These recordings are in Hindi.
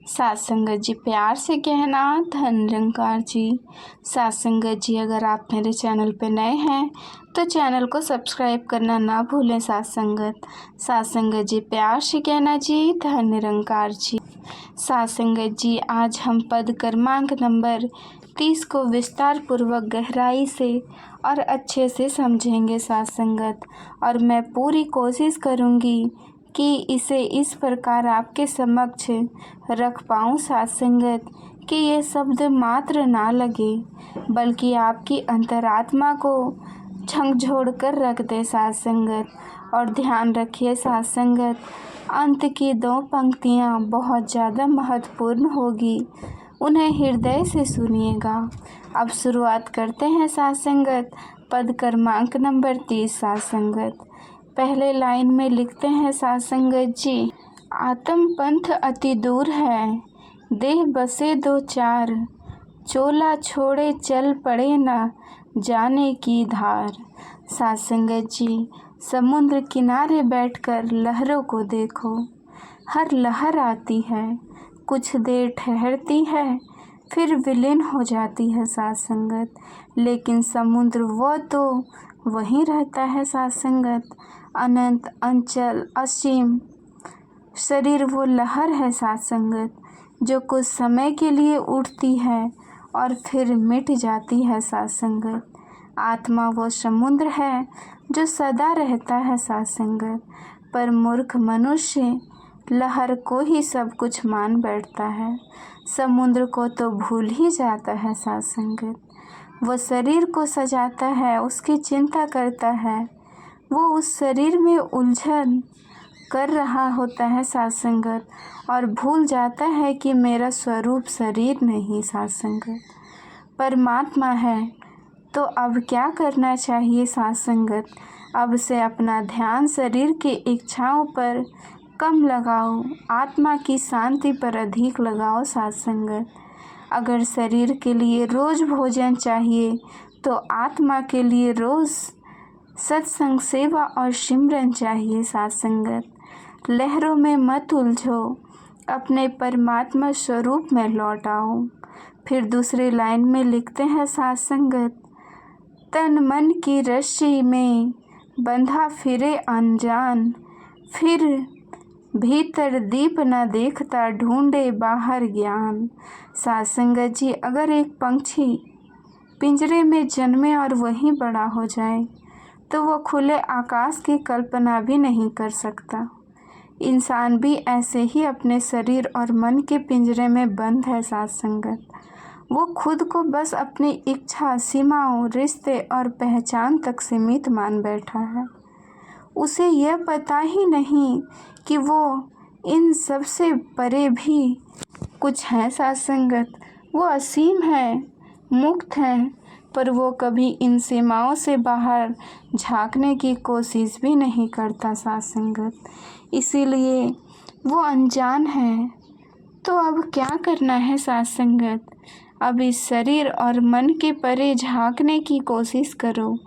सात संगत जी प्यार से कहना धन निरंकार जी। सात संगत जी, अगर आप मेरे चैनल पे नए हैं तो चैनल को सब्सक्राइब करना ना भूलें। सात संगत जी प्यार से कहना जी धन निरंकार जी। सात संगत जी, आज हम पद क्रमांक नंबर 30 को विस्तार पूर्वक गहराई से और अच्छे से समझेंगे सात संगत। और मैं पूरी कोशिश करूँगी कि इसे इस प्रकार आपके समक्ष रख पाऊँ सात संगत कि ये शब्द मात्र ना लगे, बल्कि आपकी अंतरात्मा को झकझोर कर रख दे सात संगत। और ध्यान रखिए सात संगत, अंत की 2 पंक्तियाँ बहुत ज़्यादा महत्वपूर्ण होगी, उन्हें हृदय से सुनिएगा। अब शुरुआत करते हैं सात संगत। पद क्रमांक नंबर 30 सात संगत। पहले लाइन में लिखते हैं सात संगत जी, आत्म पंथ अति दूर है, देह बसे 2 4, चोला छोड़े चल पड़े न जाने की धार। सात संगत जी, समुद्र किनारे बैठकर लहरों को देखो। हर लहर आती है, कुछ देर ठहरती है, फिर विलीन हो जाती है सात संगत, लेकिन समुद्र वो तो वहीं रहता है सात संगत। अनंत, अंचल, असीम शरीर वो लहर है सात संगत, जो कुछ समय के लिए उठती है और फिर मिट जाती है सात संगत। आत्मा वो समुद्र है जो सदा रहता है सात संगत, पर मूर्ख मनुष्य लहर को ही सब कुछ मान बैठता है, समुद्र को तो भूल ही जाता है सात संगत। वो शरीर को सजाता है, उसकी चिंता करता है, वो उस शरीर में उलझन कर रहा होता है सात संगत, और भूल जाता है कि मेरा स्वरूप शरीर नहीं सात संगत, परमात्मा है। तो अब क्या करना चाहिए सात संगत? अब से अपना ध्यान शरीर की इच्छाओं पर कम लगाओ, आत्मा की शांति पर अधिक लगाओ सात संगत। अगर शरीर के लिए रोज़ भोजन चाहिए तो आत्मा के लिए रोज़ सत्संग, सेवा और सिमरन चाहिए सात संगत। लहरों में मत उलझो, अपने परमात्मा स्वरूप में लौट आओ। फिर दूसरी लाइन में लिखते हैं सात संगत, तन मन की रस्सी में बंधा फिरे अनजान, फिर भीतर दीप न देखता ढूंढे बाहर ज्ञान। सात संगत जी, अगर एक पंछी पिंजरे में जन्मे और वहीं बड़ा हो जाए तो वो खुले आकाश की कल्पना भी नहीं कर सकता। इंसान भी ऐसे ही अपने शरीर और मन के पिंजरे में बंद है सात संगत। वो खुद को बस अपनी इच्छा, सीमाओं, रिश्ते और पहचान तक सीमित मान बैठा है। उसे यह पता ही नहीं कि वो इन सब से परे भी कुछ है सात संगत। वो असीम है, मुक्त है, पर वो कभी इन सीमाओं से बाहर झांकने की कोशिश भी नहीं करता सात संगत, इसीलिए वो अनजान है। तो अब क्या करना है सात संगत? अब इस शरीर और मन के परे झांकने की कोशिश करो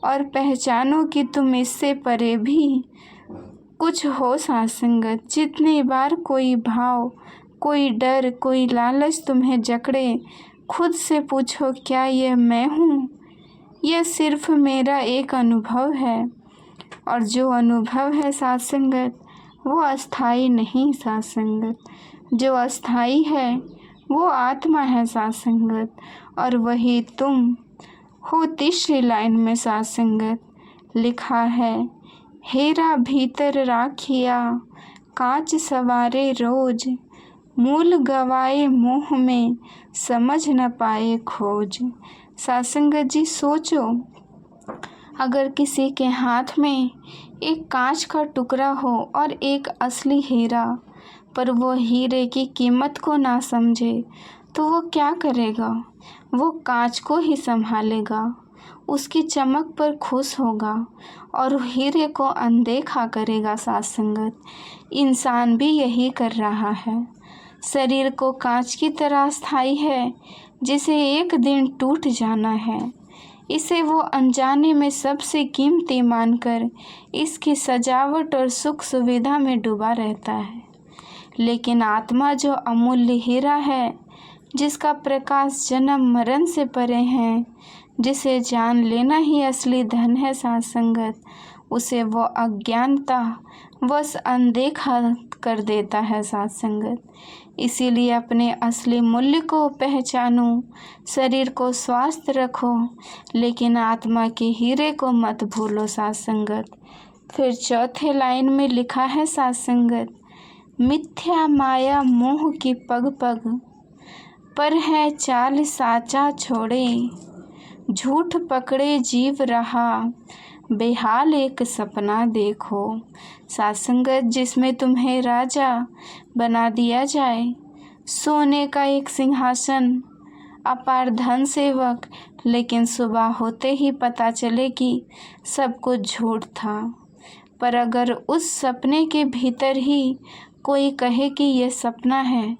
और पहचानो कि तुम इससे परे भी कुछ हो सात संगत। जितनी बार कोई भाव, कोई डर, कोई लालच तुम्हें जकड़े, खुद से पूछो, क्या यह मैं हूँ? यह सिर्फ मेरा एक अनुभव है, और जो अनुभव है सात संगत वो अस्थाई नहीं सात संगत। जो अस्थाई है वो आत्मा है सात संगत, और वही तुम हो। तीसरी लाइन में सात संगत लिखा है, हेरा भीतर राखिया कांच सवारे रोज, मूल गवाए मोह में समझ न पाए खोज। सात संगत जी, सोचो, अगर किसी के हाथ में एक कांच का टुकड़ा हो और एक असली हीरा, पर वो हीरे की कीमत को ना समझे तो वो क्या करेगा? वो कांच को ही संभालेगा, उसकी चमक पर खुश होगा और हीरे को अनदेखा करेगा सात संगत। इंसान भी यही कर रहा है। शरीर को कांच की तरह स्थायी है, जिसे एक दिन टूट जाना है। इसे वो अनजाने में सबसे कीमती मानकर इसकी सजावट और सुख सुविधा में डूबा रहता है। लेकिन आत्मा जो अमूल्य हीरा है, जिसका प्रकाश जन्म मरण से परे है, जिसे जान लेना ही असली धन है साथ संगत, उसे वो अज्ञानता बस अनदेखा कर देता है साथ संगत। इसीलिए अपने असली मूल्य को पहचानो, शरीर को स्वस्थ रखो, लेकिन आत्मा के हीरे को मत भूलो साथ संगत। फिर चौथे लाइन में लिखा है साथ संगत, मिथ्या माया मोह की पग पग, पर है चाल साचा छोड़े, झूठ पकड़े जीव रहा, बेहाल एक सपना देखो। साथ संगत, जिसमें तुम्हें राजा बना दिया जाए, सोने का एक सिंहासन, अपार धन सेवक, लेकिन सुबह होते ही पता चले कि सब कुछ झूठ था। पर अगर उस सपने के भीतर ही कोई कहे कि यह सपना है,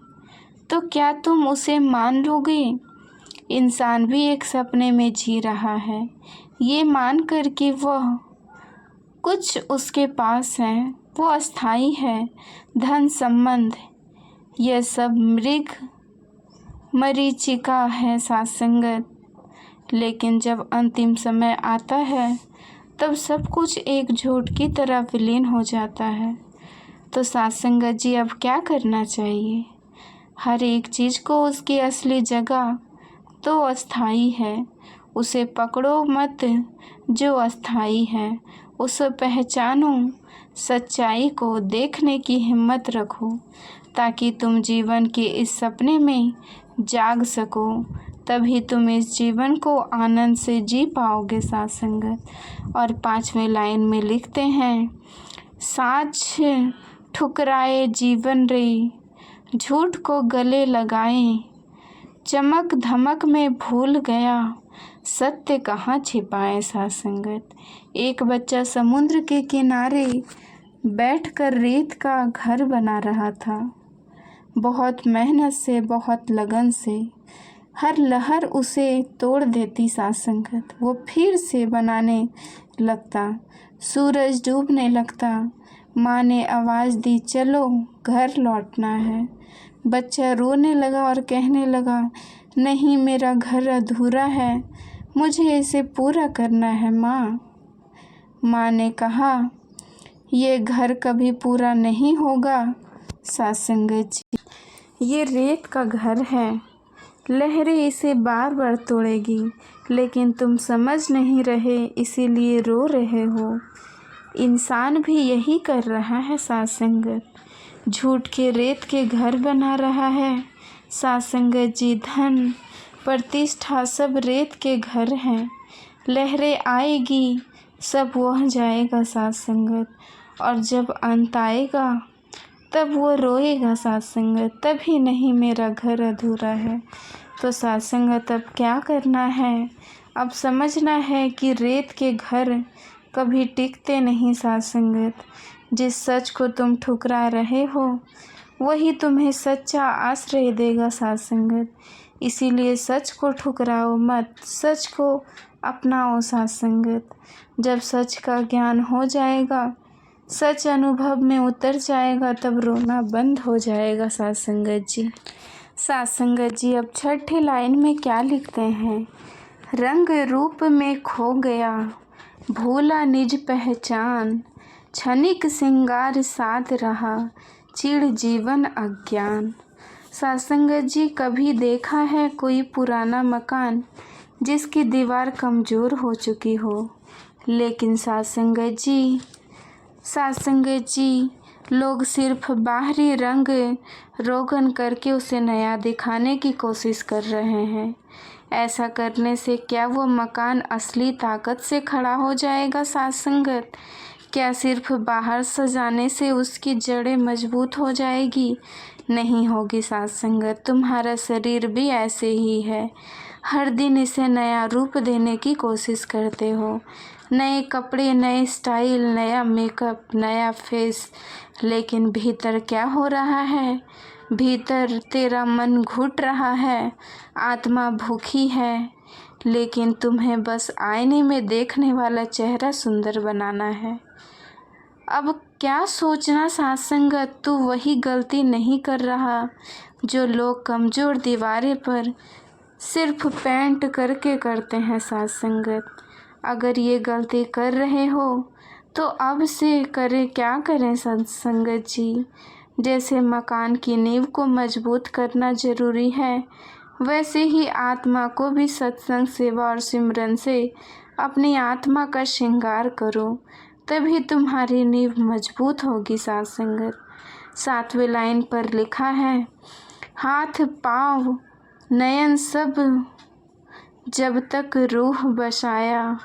तो क्या तुम उसे मान लोगे? इंसान भी एक सपने में जी रहा है, ये मानकर कि वह कुछ उसके पास है, वो अस्थाई है, धन संबंध, यह सब मृग मरीचिका है साथ संगत। लेकिन जब अंतिम समय आता है, तब सब कुछ एक झूठ की तरह विलीन हो जाता है। तो साथ संगत जी, अब क्या करना चाहिए? हर एक चीज़ को उसकी असली जगह तो अस्थाई है, उसे पकड़ो मत जो अस्थाई है, उसे पहचानो, सच्चाई को देखने की हिम्मत रखो, ताकि तुम जीवन के इस सपने में जाग सको। तभी तुम इस जीवन को आनंद से जी पाओगे साथ संगत। और 5वें लाइन में लिखते हैं, साँच ठुकराए जीवन रे, झूठ को गले लगाए, चमक धमक में भूल गया, सत्य कहाँ छिपाए साथ संगत। एक बच्चा समुद्र के किनारे बैठकर रेत का घर बना रहा था। बहुत मेहनत से, बहुत लगन से, हर लहर उसे तोड़ देती साथ संगत। वो फिर से बनाने लगता, सूरज डूबने लगता। माँ ने आवाज़ दी, चलो घर लौटना है। बच्चा रोने लगा और कहने लगा, नहीं, मेरा घर अधूरा है, मुझे इसे पूरा करना है माँ। माँ ने कहा, ये घर कभी पूरा नहीं होगा साथ संगत जी, ये रेत का घर है, लहरें इसे बार बार तोड़ेगी, लेकिन तुम समझ नहीं रहे, इसीलिए रो रहे हो। इंसान भी यही कर रहा है साथ संगत, झूठ के रेत के घर बना रहा है साथ संगत जी। धन प्रतिष्ठा सब रेत के घर हैं, लहरें आएगी, सब वह जाएगा साथ संगत। और जब अंत आएगा, तब वो रोएगा साथ संगत, तभी नहीं मेरा घर अधूरा है। तो साथ संगत, अब क्या करना है? अब समझना है कि रेत के घर कभी टिकते नहीं साथ संगत। जिस सच को तुम ठुकरा रहे हो, वही तुम्हें सच्चा आश्रय देगा साथ संगत। इसीलिए सच को ठुकराओ मत, सच को अपनाओ साथ संगत। जब सच का ज्ञान हो जाएगा, सच अनुभव में उतर जाएगा, तब रोना बंद हो जाएगा साथ संगत जी। साथ संगत जी, अब 6ठे लाइन में क्या लिखते हैं, रंग रूप में खो गया, भूला निज पहचान, क्षणिक सिंगार साथ रहा, चिढ़ जीवन अज्ञान। साथ संगत जी, कभी देखा है कोई पुराना मकान जिसकी दीवार कमज़ोर हो चुकी हो? लेकिन साथ संगत जी, लोग सिर्फ बाहरी रंग रोगन करके उसे नया दिखाने की कोशिश कर रहे हैं। ऐसा करने से क्या वो मकान असली ताकत से खड़ा हो जाएगा साथ संगत? क्या सिर्फ बाहर सजाने से उसकी जड़ें मजबूत हो जाएगी? नहीं होगी साथ संगत। तुम्हारा शरीर भी ऐसे ही है, हर दिन इसे नया रूप देने की कोशिश करते हो, नए कपड़े, नए स्टाइल, नया मेकअप, नया फेस, लेकिन भीतर क्या हो रहा है? भीतर तेरा मन घुट रहा है, आत्मा भूखी है, लेकिन तुम्हें बस आईने में देखने वाला चेहरा सुंदर बनाना है। अब क्या सोचना साथ संगत, तू वही गलती नहीं कर रहा जो लोग कमज़ोर दीवारें पर सिर्फ पेंट करके करते हैं। साथ संगत, अगर ये गलती कर रहे हो तो अब से करें क्या करें साथ संगत जी। जैसे मकान की नींव को मजबूत करना ज़रूरी है, वैसे ही आत्मा को भी सत्संग, सेवा और सिमरन से अपनी आत्मा का श्रृंगार करो, तभी तुम्हारी नींव मजबूत होगी। साथ संगत, 7वें लाइन पर लिखा है, हाथ पाँव नयन सब जब तक रूह बसाया,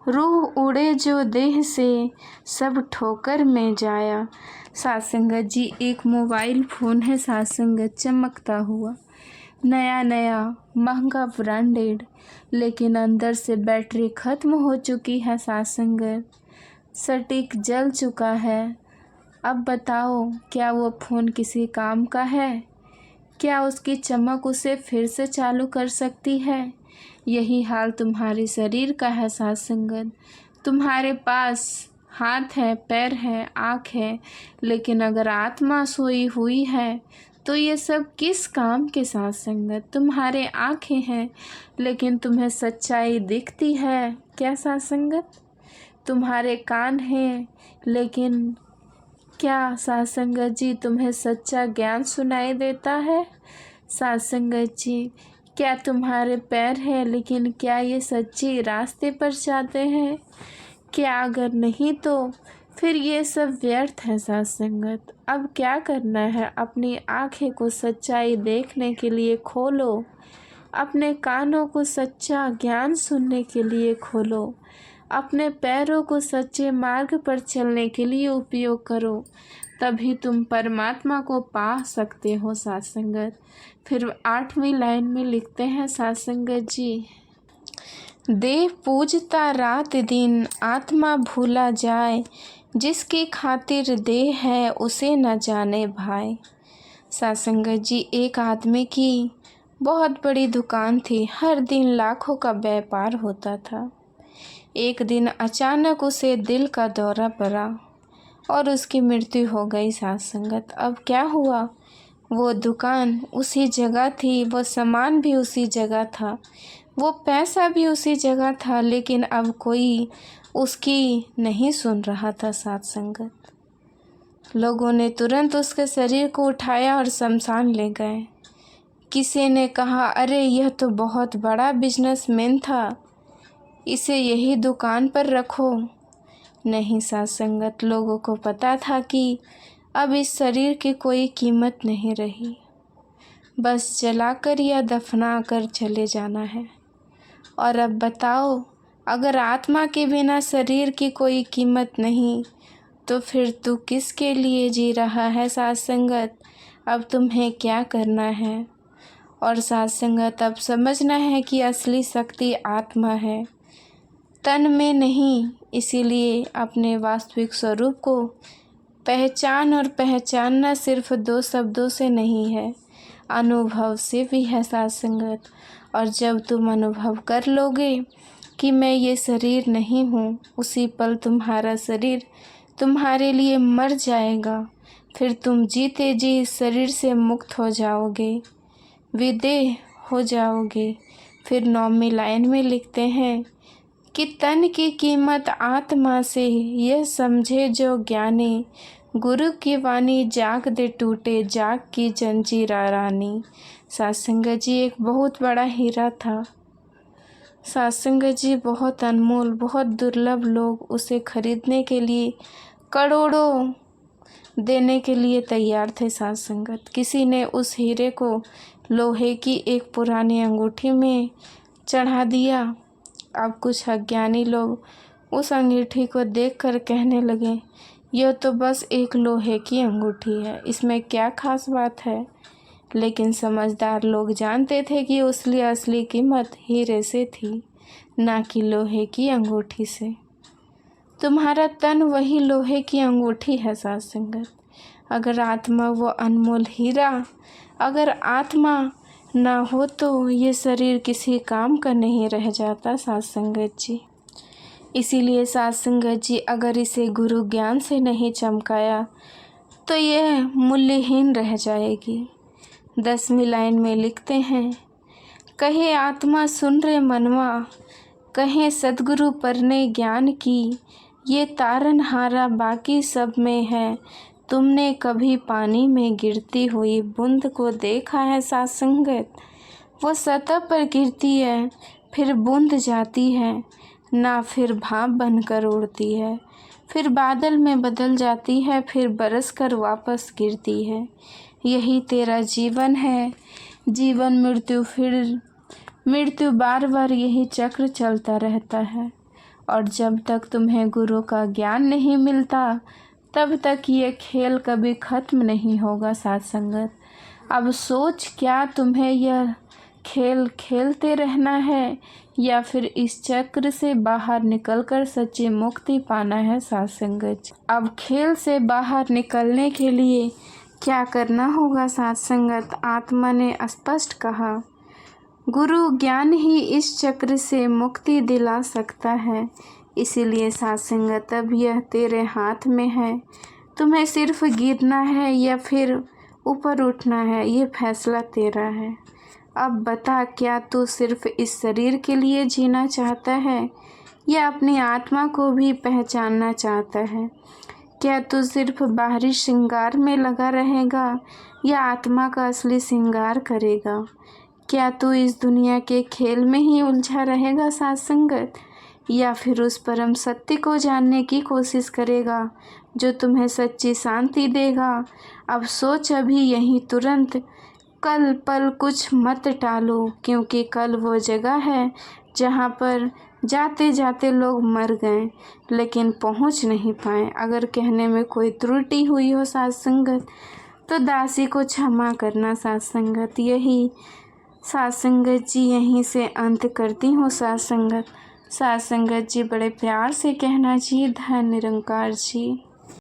रूह उड़े जो देह से सब ठोकर में जाया। साथ संगत जी, एक मोबाइल फ़ोन है साथ संगत, चमकता हुआ, नया नया महंगा ब्रांडेड, लेकिन अंदर से बैटरी ख़त्म हो चुकी है। साथ संगत, सटीक जल चुका है। अब बताओ, क्या वो फ़ोन किसी काम का है? क्या उसकी चमक उसे फिर से चालू कर सकती है? यही हाल तुम्हारे शरीर का है। साथ संगत, तुम्हारे पास हाथ है, पैर है, आँख है, लेकिन अगर आत्मा सोई हुई है तो ये सब किस काम के। साथ संगत, तुम्हारे आँखें हैं लेकिन तुम्हें सच्चाई दिखती है क्या? साथ संगत, तुम्हारे कान हैं लेकिन क्या साथ संगत जी तुम्हें सच्चा ज्ञान सुनाई देता है? साथ संगत जी, क्या तुम्हारे पैर हैं लेकिन क्या ये सच्चे रास्ते पर जाते हैं? क्या अगर नहीं तो फिर ये सब व्यर्थ है। साथ संगत, अब क्या करना है? अपनी आँखें को सच्चाई देखने के लिए खोलो, अपने कानों को सच्चा ज्ञान सुनने के लिए खोलो, अपने पैरों को सच्चे मार्ग पर चलने के लिए उपयोग करो, तभी तुम परमात्मा को पा सकते हो। साथ संगत, फिर 8वीं लाइन में लिखते हैं साथ संगत जी, देह पूजता रात दिन आत्मा भूला जाए, जिसकी खातिर देह है उसे न जाने भाई। साथ संगत जी, एक आदमी की बहुत बड़ी दुकान थी, हर दिन लाखों का व्यापार होता था। एक दिन अचानक उसे दिल का दौरा पड़ा और उसकी मृत्यु हो गई। साथ संगत, अब क्या हुआ? वो दुकान उसी जगह थी, वो सामान भी उसी जगह था, वो पैसा भी उसी जगह था, लेकिन अब कोई उसकी नहीं सुन रहा था। साथ संगत, लोगों ने तुरंत उसके शरीर को उठाया और शमशान ले गए। किसी ने कहा, अरे यह तो बहुत बड़ा बिजनेसमैन था, इसे यही दुकान पर रखो। नहीं साथ संगत, लोगों को पता था कि अब इस शरीर की कोई कीमत नहीं रही, बस जलाकर या दफना कर चले जाना है। और अब बताओ, अगर आत्मा के बिना शरीर की कोई कीमत नहीं तो फिर तू किसके लिए जी रहा है? साथ संगत, अब तुम्हें क्या करना है? और साथ संगत, अब समझना है कि असली शक्ति आत्मा है, तन में नहीं। इसीलिए अपने वास्तविक स्वरूप को पहचान, और पहचानना सिर्फ 2 शब्दों से नहीं है, अनुभव से भी है। साथ संगत, और जब तुम अनुभव कर लोगे कि मैं ये शरीर नहीं हूँ, उसी पल तुम्हारा शरीर तुम्हारे लिए मर जाएगा। फिर तुम जीते जी इस शरीर से मुक्त हो जाओगे, विदेह हो जाओगे। फिर 9वीं लाइन में लिखते हैं कि तन की कीमत आत्मा से, यह समझे जो ज्ञानी, गुरु की वाणी जाग दे टूटे, जाग की जंजीरा रानी। साथ संगत जी, एक बहुत बड़ा हीरा था। साथ संगत जी, बहुत अनमोल, बहुत दुर्लभ, लोग उसे खरीदने के लिए करोड़ों देने के लिए तैयार थे। साथ संगत, किसी ने उस हीरे को लोहे की एक पुरानी अंगूठी में चढ़ा दिया। अब कुछ अज्ञानी लोग उस अंगूठी को देखकर कहने लगे, यह तो बस एक लोहे की अंगूठी है, इसमें क्या खास बात है। लेकिन समझदार लोग जानते थे कि उसकी असली कीमत हीरे से थी, ना कि लोहे की अंगूठी से। तुम्हारा तन वही लोहे की अंगूठी है। साथ संगत, अगर आत्मा वो अनमोल हीरा, अगर आत्मा ना हो तो ये शरीर किसी काम का नहीं रह जाता। साथ संगत जी, इसीलिए साध संगत जी अगर इसे गुरु ज्ञान से नहीं चमकाया तो यह मूल्यहीन रह जाएगी। 10वीं लाइन में लिखते हैं, कहे आत्मा सुन रे मनवा, कहे सद्गुरु परने ज्ञान की, ये तारनहारा बाकी सब में है, तुमने कभी पानी में गिरती हुई बूंद को देखा है साध संगत? वो सतह पर गिरती है, फिर बूंद जाती है ना, फिर भाप बनकर उड़ती है, फिर बादल में बदल जाती है, फिर बरस कर वापस गिरती है। यही तेरा जीवन है, जीवन मृत्यु फिर मृत्यु, बार बार यही चक्र चलता रहता है। और जब तक तुम्हें गुरु का ज्ञान नहीं मिलता तब तक ये खेल कभी ख़त्म नहीं होगा साध संगत। अब सोच, क्या तुम्हें यह खेल खेलते रहना है या फिर इस चक्र से बाहर निकलकर सच्ची मुक्ति पाना है साध संगत। अब खेल से बाहर निकलने के लिए क्या करना होगा साध संगत? आत्मा ने स्पष्ट कहा, गुरु ज्ञान ही इस चक्र से मुक्ति दिला सकता है। इसीलिए साध संगत अब यह तेरे हाथ में है, तुम्हें सिर्फ गिरना है या फिर ऊपर उठना है, ये फैसला तेरा है। अब बता, क्या तू सिर्फ इस शरीर के लिए जीना चाहता है या अपनी आत्मा को भी पहचानना चाहता है? क्या तू सिर्फ बाहरी श्रृंगार में लगा रहेगा या आत्मा का असली श्रृंगार करेगा? क्या तू इस दुनिया के खेल में ही उलझा रहेगा साध संगत, या फिर उस परम सत्य को जानने की कोशिश करेगा जो तुम्हें सच्ची शांति देगा? अब सोच अभी यहीं तुरंत, कल पल कुछ मत टालो, क्योंकि कल वो जगह है जहाँ पर जाते जाते लोग मर गए लेकिन पहुँच नहीं पाए। अगर कहने में कोई त्रुटि हुई हो साध संगत तो दासी को क्षमा करना साध संगत। यही साध संगत जी यहीं से अंत करती हूँ साध संगत। साध संगत जी बड़े प्यार से कहना जी, धन निरंकार जी।